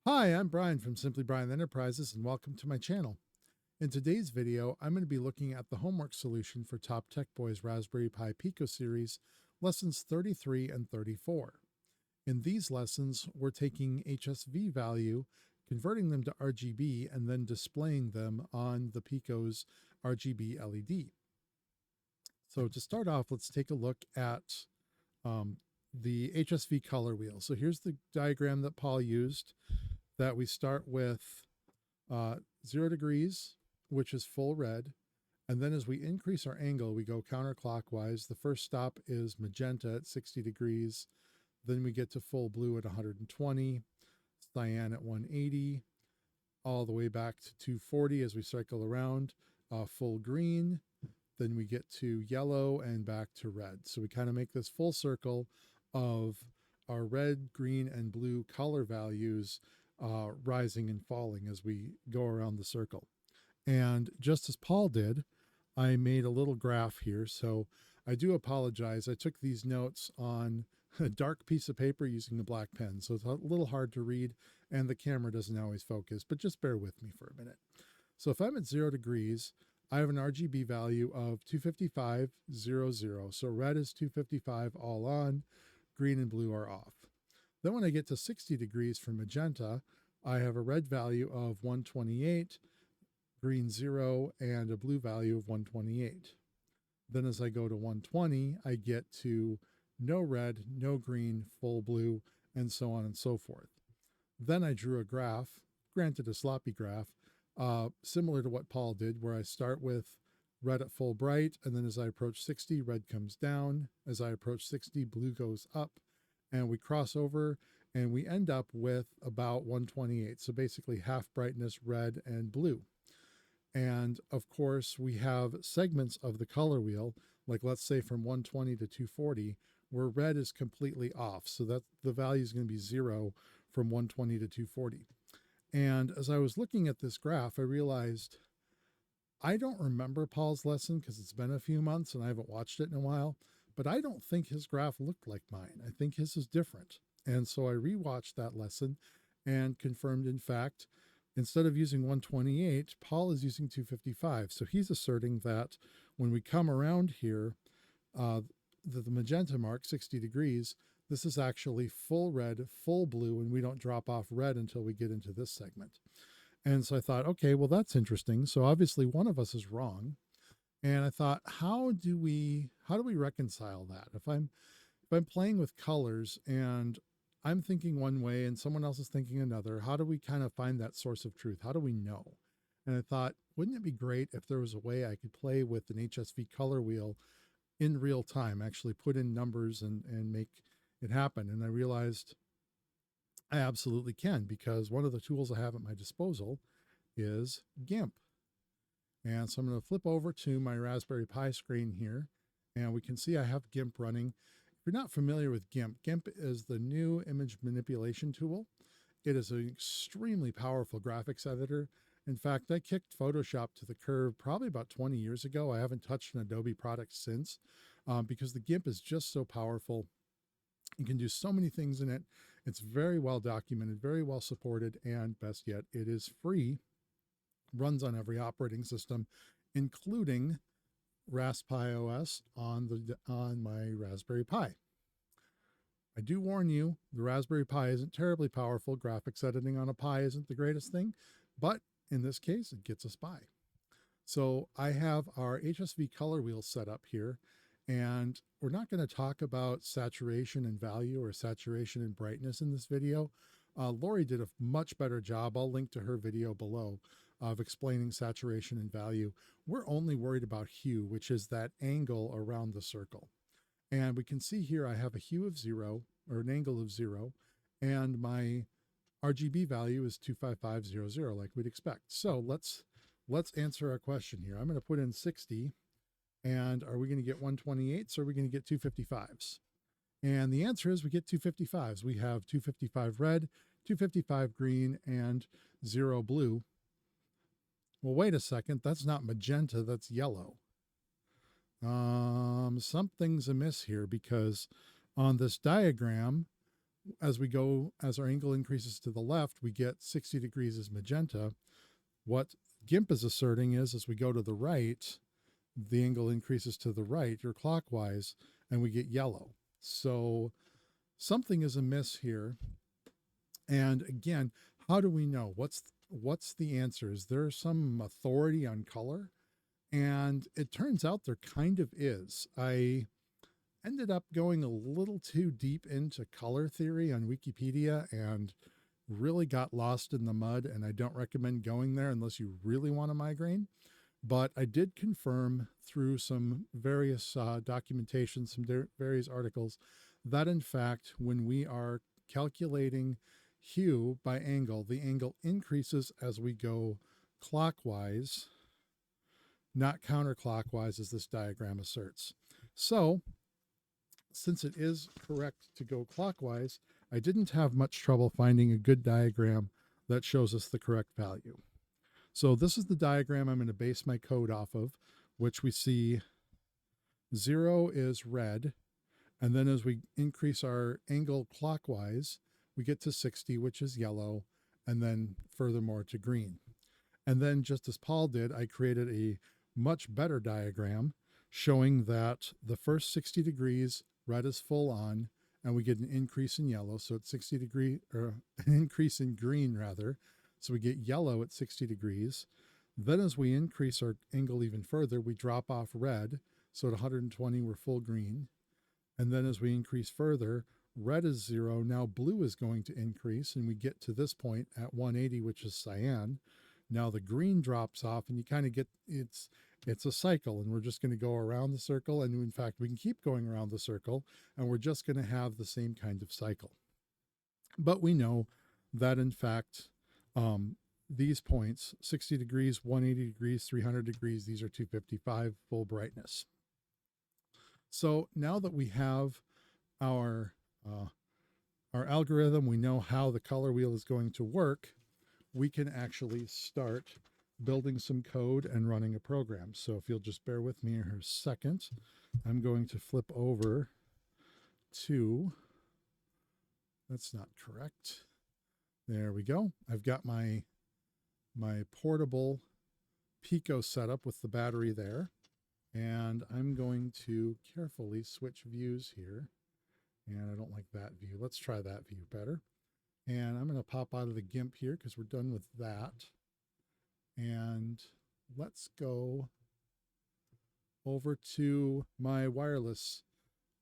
Hi, I'm Brian from Simply Brian Enterprises, and welcome to my channel. In today's video, I'm going to be looking at the homework solution for TopTechBoy's Raspberry Pi Pico series, lessons 33 and 34. In these lessons, we're taking HSV value, converting them to RGB, and then displaying them on the Pico's RGB LED. So to start off, let's take a look at the HSV color wheel. So here's the diagram that Paul used, that we start with 0 degrees, which is full red. And then as we increase our angle, we go counterclockwise. The first stop is magenta at 60 degrees. Then we get to full blue at 120, cyan at 180, all the way back to 240 as we cycle around, full green. Then we get to yellow and back to red. So we kind of make this full circle of our red, green, and blue color values rising and falling as we go around the circle. And just as Paul did, I made a little graph here. So I do apologize. I took these notes on a dark piece of paper using the black pen. So it's a little hard to read and the camera doesn't always focus, but just bear with me for a minute. So if I'm at 0 degrees, I have an RGB value of 255.00. So red is 255 all on, green and blue are off. Then when I get to 60 degrees for magenta, I have a red value of 128, green 0, and a blue value of 128. Then as I go to 120, I get to no red, no green, full blue, and so on and so forth. Then I drew a graph, granted a sloppy graph, similar to what Paul did, where I start with red at full bright, and then as I approach 60, red comes down. As I approach 60, blue goes up, and we cross over, and we end up with about 128. So basically half brightness, red and blue. And of course, we have segments of the color wheel, like let's say from 120 to 240, where red is completely off. So that the value is going to be 0 from 120 to 240. And as I was looking at this graph, I realized I don't remember Paul's lesson because it's been a few months and I haven't watched it in a while, but I don't think his graph looked like mine. I think his is different. And so I rewatched that lesson and confirmed, in fact, instead of using 128, Paul is using 255. So he's asserting that when we come around here, the magenta mark, 60 degrees, this is actually full red, full blue, and we don't drop off red until we get into this segment. And so I thought, okay, well, that's interesting. So obviously one of us is wrong. And I thought, how do we reconcile that? If I'm playing with colors and I'm thinking one way and someone else is thinking another, how do we kind of find that source of truth? How do we know? And I thought, wouldn't it be great if there was a way I could play with an HSV color wheel in real time, actually put in numbers and make it happen? And I realized I absolutely can, because one of the tools I have at my disposal is GIMP. And so I'm going to flip over to my Raspberry Pi screen here, and we can see I have GIMP running. If you're not familiar with GIMP, GIMP is the new image manipulation tool. It is an extremely powerful graphics editor. In fact, I kicked Photoshop to the curb probably about 20 years ago. I haven't touched an Adobe product since, because the GIMP is just so powerful. You can do so many things in it. It's very well documented, very well supported, and best yet, it is free. Runs on every operating system, including Raspberry OS on my Raspberry Pi. I do warn you, the Raspberry Pi isn't terribly powerful. Graphics editing on a Pi isn't the greatest thing, but in this case, it gets us by. So I have our HSV color wheel set up here, and we're not going to talk about saturation and value or saturation and brightness in this video. Lori did a much better job. I'll link to her video below of explaining saturation and value. We're only worried about hue, which is that angle around the circle. And we can see here I have a hue of 0, or an angle of 0, and my RGB value is 25500, like we'd expect. So let's answer our question here. I'm going to put in 60, and are we going to get 128s or are we going to get 255s? And the answer is we get 255s. We have 255 red, 255 green, and 0 blue. Well, wait a second. That's not magenta. That's yellow. Something's amiss here, because on this diagram, as our angle increases to the left, we get 60 degrees as magenta. What GIMP is asserting is as we go to the right, the angle increases to the right or clockwise, and we get yellow. So something is amiss here. And again, how do we know? What's the answer? Is there some authority on color? And it turns out there kind of is. I ended up going a little too deep into color theory on Wikipedia and really got lost in the mud, and I don't recommend going there unless you really want a migraine. But I did confirm through some various documentation, some various articles, that in fact, when we are calculating hue by angle, the angle increases as we go clockwise, not counterclockwise, as this diagram asserts. So, since it is correct to go clockwise, I didn't have much trouble finding a good diagram that shows us the correct value. So this is the diagram I'm going to base my code off of, which we see 0 is red. And then as we increase our angle clockwise, we get to 60, which is yellow, and then furthermore to green. And then just as Paul did, I created a much better diagram showing that the first 60 degrees, red is full on, and we get an increase in yellow. So it's 60 degree, or an increase in green rather. So we get yellow at 60 degrees. Then as we increase our angle even further, we drop off red. So at 120, we're full green. And then as we increase further, red is 0. Now blue is going to increase, and we get to this point at 180, which is cyan. Now the green drops off, and you kind of get, it's a cycle, and we're just going to go around the circle. And in fact, we can keep going around the circle, and we're just going to have the same kind of cycle. But we know that in fact, these points, 60 degrees, 180 degrees, 300 degrees, these are 255 full brightness. So now that we have our algorithm, we know how the color wheel is going to work, we can actually start building some code and running a program. So if you'll just bear with me here a second, I'm going to flip over to, that's not correct. There we go. I've got my portable Pico setup with the battery there. And I'm going to carefully switch views here. And I don't like that view. Let's try that view better. And I'm going to pop out of the GIMP here because we're done with that. And let's go over to my wireless,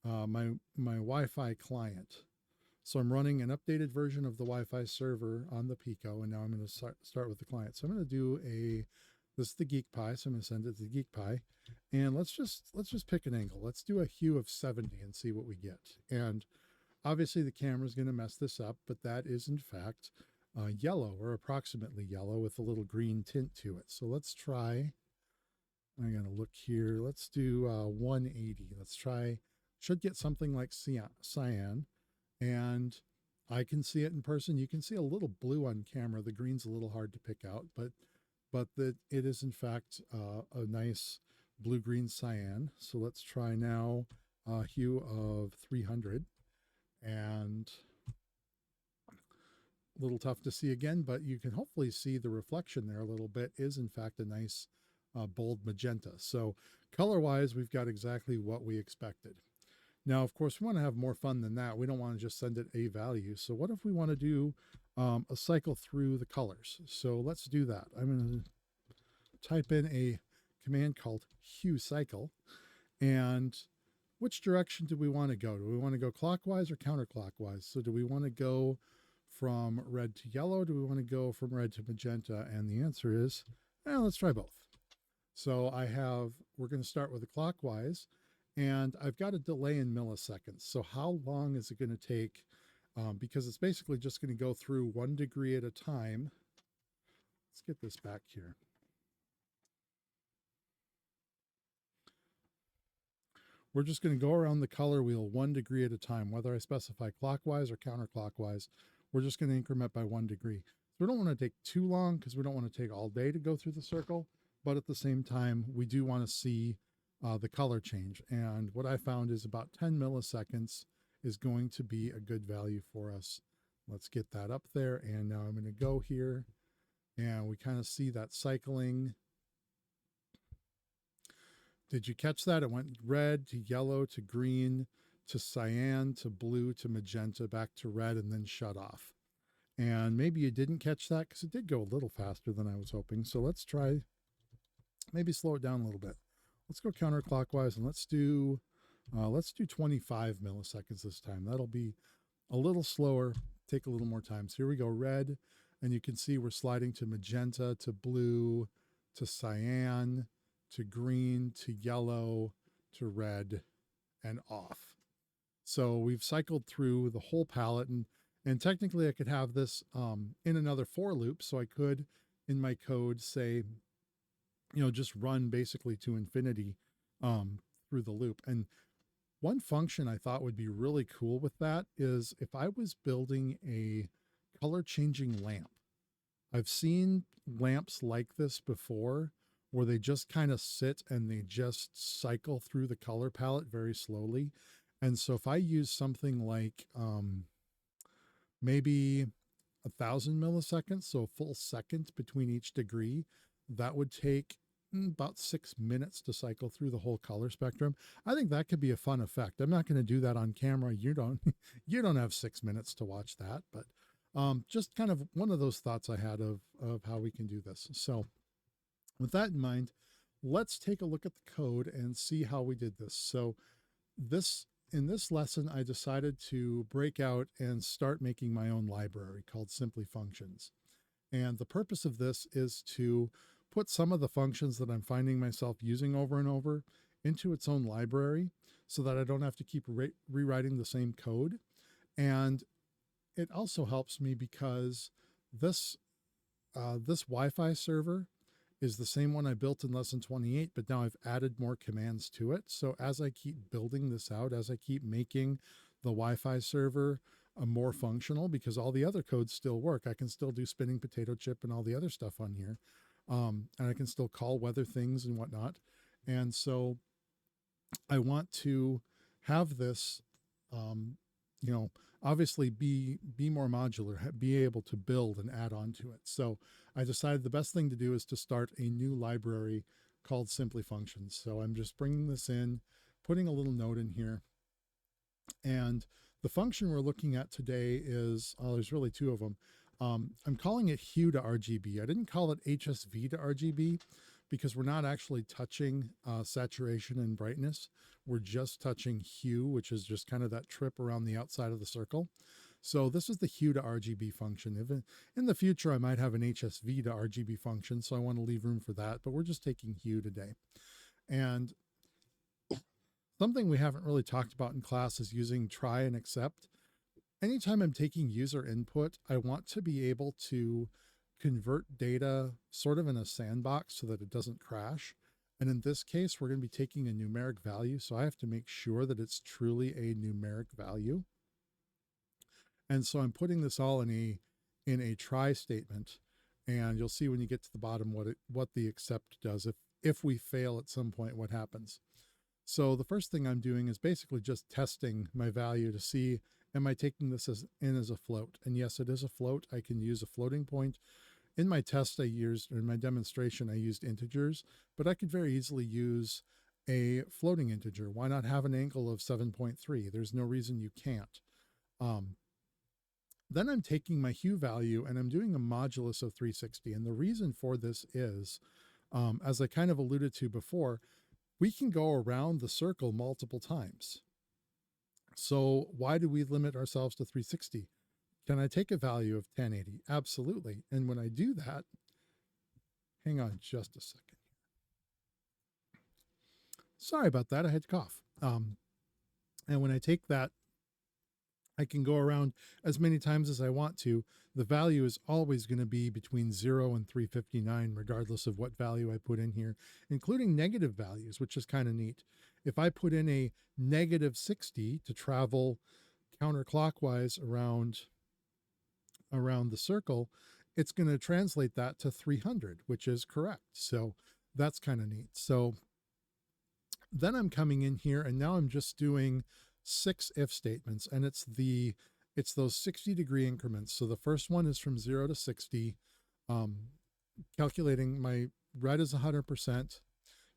my Wi-Fi client. So I'm running an updated version of the Wi-Fi server on the Pico, and now I'm going to start with the client. So I'm going to do this is the Geek Pi, so I'm going to send it to the Geek Pi, and let's just pick an angle. Let's do a hue of 70 and see what we get. And obviously the camera is going to mess this up, but that is in fact yellow, or approximately yellow, with a little green tint to it. So let's try. I'm going to look here. Let's do 180. Let's try. Should get something like cyan. And I can see it in person. You can see a little blue on camera. The green's a little hard to pick out, but it is in fact a nice blue-green cyan. So let's try now a hue of 300, and a little tough to see again, but you can hopefully see the reflection there a little bit is in fact a nice bold magenta. So color-wise, we've got exactly what we expected. Now, of course, we want to have more fun than that. We don't want to just send it a value. So what if we want to do a cycle through the colors? So let's do that. I'm going to type in a command called hue cycle. And which direction do we want to go? Do we want to go clockwise or counterclockwise? So do we want to go from red to yellow? Do we want to go from red to magenta? And the answer is, let's try both. So we're going to start with the clockwise. And I've got a delay in milliseconds. So how long is it going to take? Because it's basically just going to go through 1 degree at a time. Let's get this back here. We're just going to go around the color wheel 1 degree at a time, whether I specify clockwise or counterclockwise. We're just going to increment by 1 degree. So we don't want to take too long because we don't want to take all day to go through the circle. But at the same time, we do want to see the color change. And what I found is about 10 milliseconds is going to be a good value for us. Let's get that up there. And now I'm going to go here and we kind of see that cycling. Did you catch that? It went red to yellow to green to cyan to blue to magenta back to red and then shut off. And maybe you didn't catch that because it did go a little faster than I was hoping. So let's try, maybe slow it down a little bit. Let's go counterclockwise and let's do 25 milliseconds this time. That'll be a little slower, take a little more time. So here we go, red, and you can see we're sliding to magenta, to blue, to cyan, to green, to yellow, to red, and off. So we've cycled through the whole palette, and technically I could have this in another for loop. So I could, in my code, say, just run basically to infinity through the loop. And one function I thought would be really cool with that is if I was building a color changing lamp. I've seen lamps like this before where they just kind of sit and they just cycle through the color palette very slowly. And so if I use something like maybe 1,000 milliseconds, so a full second between each degree, that would take about 6 minutes to cycle through the whole color spectrum. I think that could be a fun effect. I'm not going to do that on camera. You don't have 6 minutes to watch that, but just kind of one of those thoughts I had of how we can do this. So with that in mind, let's take a look at the code and see how we did this. So in this lesson, I decided to break out and start making my own library called Simply Functions. And the purpose of this is to put some of the functions that I'm finding myself using over and over into its own library so that I don't have to keep rewriting the same code. And it also helps me because this Wi-Fi server is the same one I built in lesson 28, but now I've added more commands to it. So as I keep building this out, as I keep making the Wi-Fi server more functional, because all the other codes still work, I can still do spinning potato chip and all the other stuff on here. And I can still call weather things and whatnot. And so I want to have this, obviously be more modular, be able to build and add on to it. So I decided the best thing to do is to start a new library called Simply Functions. So I'm just bringing this in, putting a little note in here. And the function we're looking at today is, there's really two of them. I'm calling it hue to RGB. I didn't call it HSV to RGB because we're not actually touching saturation and brightness. We're just touching hue, which is just kind of that trip around the outside of the circle. So this is the hue to RGB function. If in the future, I might have an HSV to RGB function, so I want to leave room for that, but we're just taking hue today. And something we haven't really talked about in class is using try and accept. Anytime I'm taking user input, I want to be able to convert data sort of in a sandbox so that it doesn't crash. And in this case, we're going to be taking a numeric value. So I have to make sure that it's truly a numeric value. And so I'm putting this all in a try statement. And you'll see when you get to the bottom what the accept does. If we fail at some point, what happens. So the first thing I'm doing is basically just testing my value to see, am I taking this as a float? And yes, it is a float. I can use a floating point. In my test in my demonstration, I used integers, but I could very easily use a floating integer. Why not have an angle of 7.3? There's no reason you can't. Then I'm taking my hue value and I'm doing a modulus of 360. And the reason for this is, as I kind of alluded to before, we can go around the circle multiple times. So why do we limit ourselves to 360? Can I take a value of 1080? Absolutely. And when I do that, hang on just a second. Sorry about that. I had to cough. And when I take that, I can go around as many times as I want to. The value is always going to be between 0 and 359, regardless of what value I put in here, including negative values, which is kind of neat. If I put in a negative 60 to travel counterclockwise around the circle, it's going to translate that to 300, which is correct. So that's kind of neat. So then I'm coming in here and now I'm just doing 6 if statements, and it's those 60-degree increments. So the first one is from 0 to 60, calculating my red is 100%,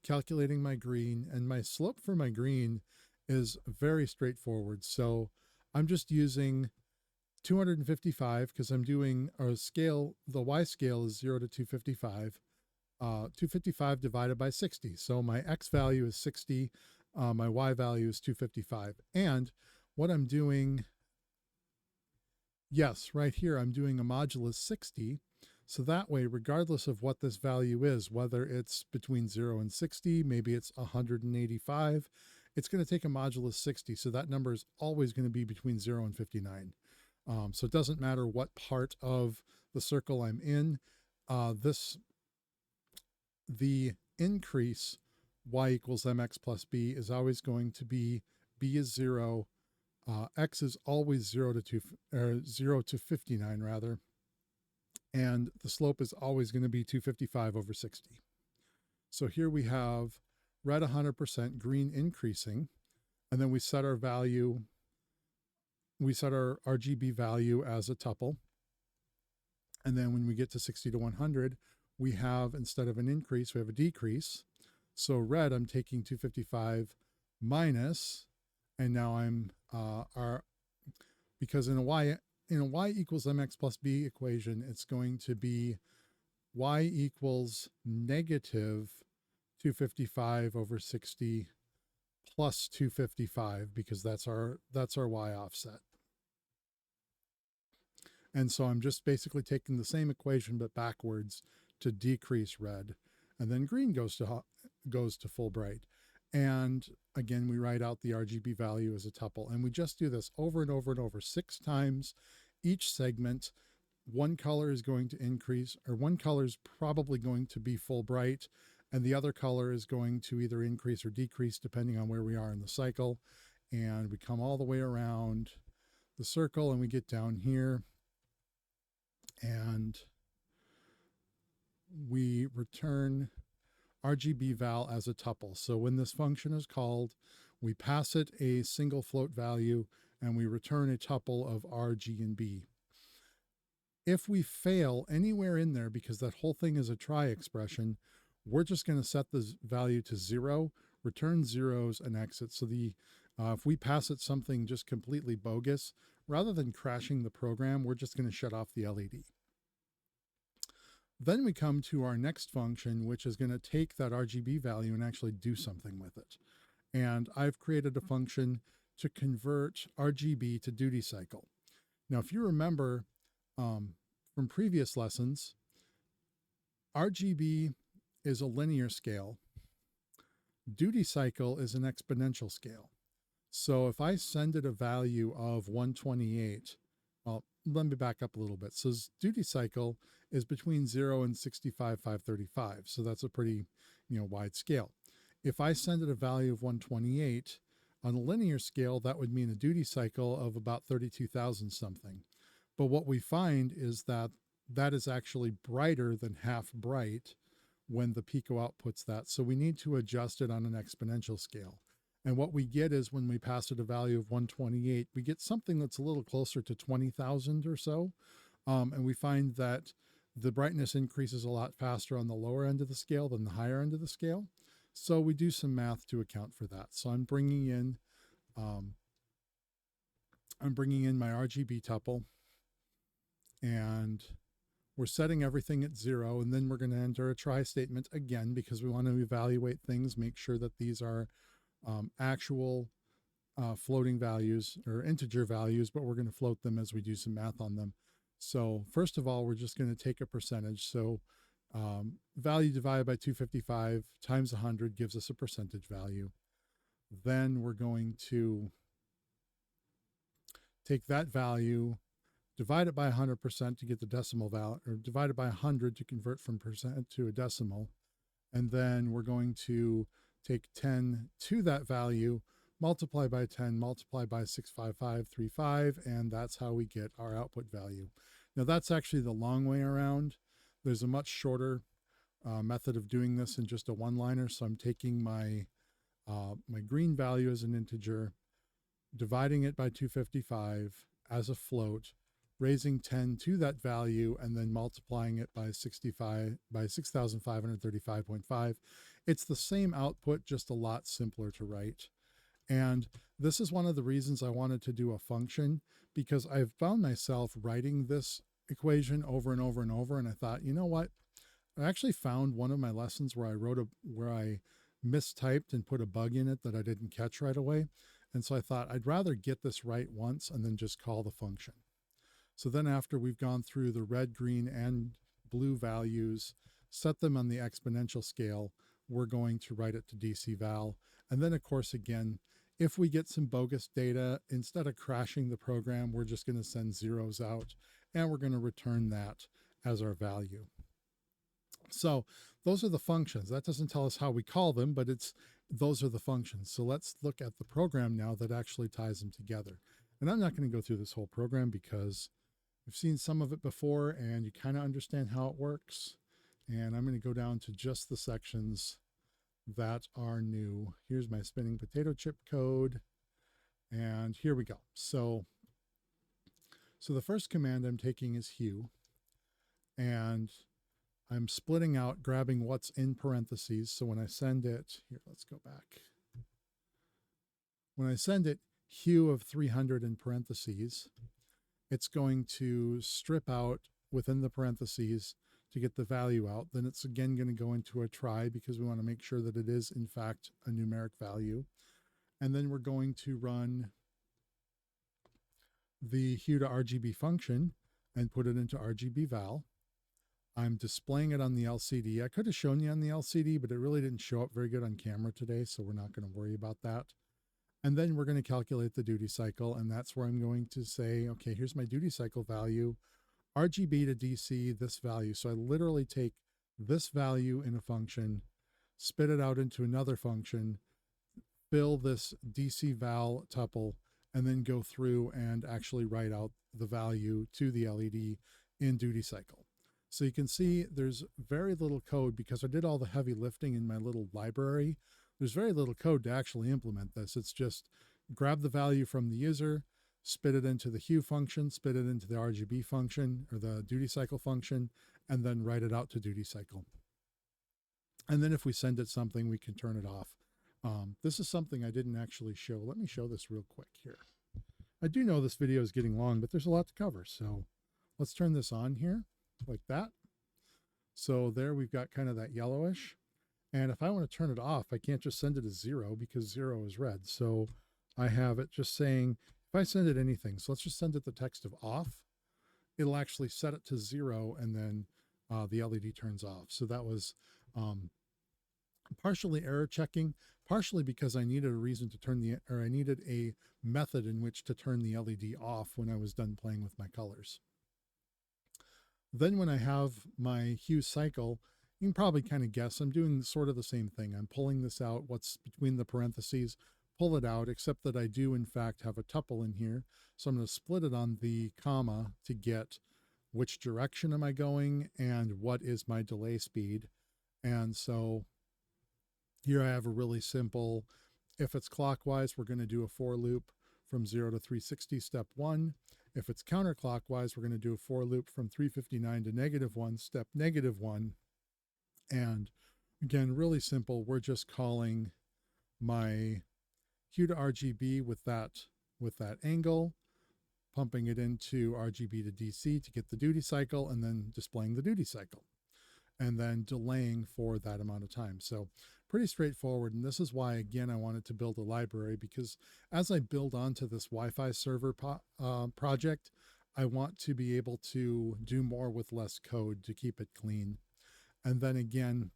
calculating my green, and my slope for my green is very straightforward. So I'm just using 255 because I'm doing a scale. The Y scale is 0 to 255. 255 divided by 60. So my X value is 60. My Y value is 255. And what I'm doing, yes, right here, I'm doing a modulus 60. So that way, regardless of what this value is, whether it's between 0 and 60, maybe it's 185, it's going to take a modulus 60. So that number is always going to be between 0 and 59. So it doesn't matter what part of the circle I'm in. The increase y equals mx plus b is always going to be b is 0, x is always 0 to 59 rather, and the slope is always going to be 255 over 60. So here we have red 100%, green increasing, and then we set our value. We set our RGB value as a tuple, and then when we get to 60 to 100, we have, instead of an increase, we have a decrease. So red, I'm taking 255 minus, and now I'm because in a y equals mx plus b equation, it's going to be y equals negative 255 over 60 plus 255, because that's our y offset. And so I'm just basically taking the same equation but backwards to decrease red, and then green goes to full bright. And again, we write out the RGB value as a tuple, and we just do this over and over and over 6 times each segment. One color is going to increase, or one color is probably going to be full bright, and the other color is going to either increase or decrease depending on where we are in the cycle. And we come all the way around the circle, and we get down here, and we return RGB val as a tuple. So when this function is called, we pass it a single float value, and we return a tuple of R, G, and B. If we fail anywhere in there, because that whole thing is a try expression, we're just going to set the value to 0, return zeros, and exit. So if we pass it something just completely bogus, rather than crashing the program, we're just going to shut off the LED. Then we come to our next function, which is going to take that RGB value and actually do something with it. And I've created a function to convert RGB to duty cycle. Now, if you remember from previous lessons, RGB is a linear scale. Duty cycle is an exponential scale. So if I send it a value of 128, well, let me back up a little bit. So duty cycle is between 0 and 65,535. So that's a pretty, wide scale. If I send it a value of 128, on a linear scale, that would mean a duty cycle of about 32,000 something. But what we find is that that is actually brighter than half bright when the Pico outputs that. So we need to adjust it on an exponential scale. And what we get is, when we pass it a value of 128, we get something that's a little closer to 20,000 or so. And we find that the brightness increases a lot faster on the lower end of the scale than the higher end of the scale. So we do some math to account for that. So I'm bringing in my RGB tuple, and we're setting everything at 0. And then we're going to enter a try statement again, because we want to evaluate things, make sure that these are actual floating values or integer values, but we're going to float them as we do some math on them. So first of all, we're just going to take a percentage. So value divided by 255 times 100 gives us a percentage value. Then we're going to take that value, divide it by 100% to get the decimal value, or divide it by 100 to convert from percent to a decimal. And then we're going to take 10 to that value, multiply by 10, multiply by 65535, and that's how we get our output value. Now that's actually the long way around. There's a much shorter method of doing this in just a one-liner. So I'm taking my green value as an integer, dividing it by 255 as a float, raising 10 to that value, and then multiplying it by 6,535.5. It's the same output, just a lot simpler to write. And this is one of the reasons I wanted to do a function, because I've found myself writing this equation over and over and over. And I thought, you know what? I actually found one of my lessons where I mistyped and put a bug in it that I didn't catch right away. And so I thought I'd rather get this right once and then just call the function. So then after we've gone through the red, green, and blue values, set them on the exponential scale, we're going to write it to DC val. And then of course, again, if we get some bogus data, instead of crashing the program, we're just going to send zeros out and we're going to return that as our value. So those are the functions. That doesn't tell us how we call them, but those are the functions. So let's look at the program now that actually ties them together. And I'm not going to go through this whole program because we've seen some of it before and you kind of understand how it works. And I'm going to go down to just the sections that are new. Here's my spinning potato chip code. And here we go. So the first command I'm taking is hue. And I'm splitting out, grabbing what's in parentheses. So when I send it, here, let's go back. When I send it hue of 300 in parentheses, it's going to strip out within the parentheses to get the value out. Then it's again going to go into a try because we want to make sure that it is in fact a numeric value. And then we're going to run the hue to RGB function and put it into RGB val. I'm displaying it on the LCD. I could have shown you on the LCD, but it really didn't show up very good on camera today, so we're not going to worry about that. And then we're going to calculate the duty cycle, and that's where I'm going to say, okay, here's my duty cycle value, RGB to DC, this value. So I literally take this value in a function, spit it out into another function, fill this DC val tuple, and then go through and actually write out the value to the LED in duty cycle. So you can see there's very little code because I did all the heavy lifting in my little library. There's very little code to actually implement this. It's just grab the value from the user, spit it into the hue function, spit it into the RGB function or the duty cycle function, and then write it out to duty cycle. And then if we send it something, we can turn it off. This is something I didn't actually show. Let me show this real quick here. I do know this video is getting long, but there's a lot to cover. So let's turn this on here. Like that. So there we've got kind of that yellowish. And if I want to turn it off, I can't just send it as 0 because 0 is red. So I have it just saying, if I send it anything, so let's just send it the text of off, it'll actually set it to 0 and then the LED turns off. So that was partially error checking, partially because I needed a reason to turn I needed a method in which to turn the LED off when I was done playing with my colors. Then when I have my hue cycle, you can probably kind of guess I'm doing sort of the same thing. I'm pulling this out, what's between the parentheses, pull it out, except that I do in fact have a tuple in here. So I'm going to split it on the comma to get which direction am I going and what is my delay speed. And so here I have a really simple, if it's clockwise, we're going to do a for loop from 0 to 360, step 1. If it's counterclockwise, we're going to do a for loop from 359 to -1, step -1. And again, really simple. We're just calling my hue to RGB with that angle, pumping it into RGB to DC to get the duty cycle, and then displaying the duty cycle, and then delaying for that amount of time. So pretty straightforward. And this is why, again, I wanted to build a library, because as I build onto this Wi-Fi server project, I want to be able to do more with less code to keep it clean. And then again,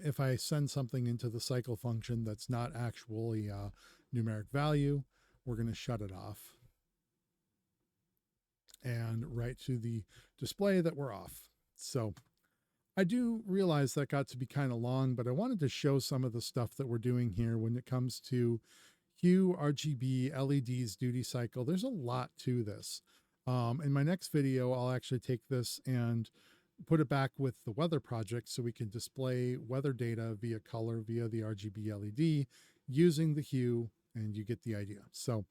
if I send something into the cycle function that's not actually a numeric value, we're going to shut it off and write to the display that we're off. So I do realize that got to be kind of long, but I wanted to show some of the stuff that we're doing here when it comes to hue, RGB, LEDs, duty cycle. There's a lot to this. In my next video, I'll actually take this and put it back with the weather project so we can display weather data via color via the RGB LED using the hue and you get the idea. So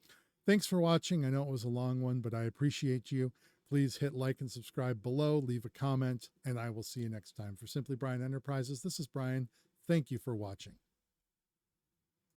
thanks for watching. I know it was a long one, but I appreciate you. Please hit like and subscribe below, leave a comment, and I will see you next time. For Simply Brian Enterprises, this is Brian. Thank you for watching.